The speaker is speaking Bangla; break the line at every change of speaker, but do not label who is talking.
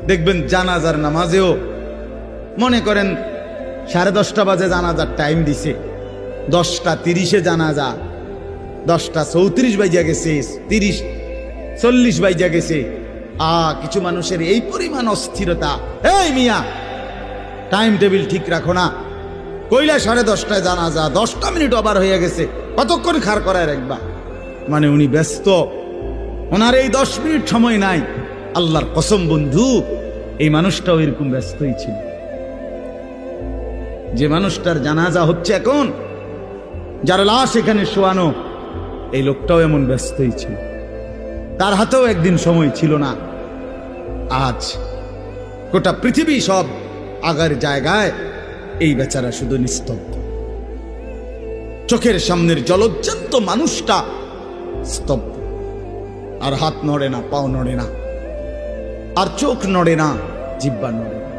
দেখবেন জানাজার নামাজেও মনে করেন 10:30 বাজে জানাজার টাইম দিছে, 10:30 জানাজা, 10:34 বাজে গেছে, 30-40 বাজে গেছে। কিছু মানুষের এই পরিমাণ অস্থিরতা, এই মিয়া টাইম টেবিল ঠিক রাখো না, কইলা 10:30 জানাজা, 10টা মিনিট ওভার হয়ে গেছে, কতক্ষণ খাড় করায় রাখবা? মানে উনি ব্যস্ত, ওনার এই 10 মিনিট সময় নাই। আল্লাহর কসম বন্ধু, এই মানুষটাও এরকম ব্যস্তই ছিল। যে মানুষটার জানাজা হচ্ছে এখন, যার লাশ এখানে শোয়ানো, এই লোকটাও এমন ব্যস্তই ছিল। তার হাতেও একদিন সময় ছিল না। আজ গোটা পৃথিবী সব আগার জায়গায়, এই বেচারা শুধু নিস্তব্ধ। চোখের সামনের জলজ্জান্ত মানুষটা স্তব্ধ, আর হাত নড়ে না, পাও নড়ে না, আর চোখ নড়ে না, জিহ্বা নড়ে না।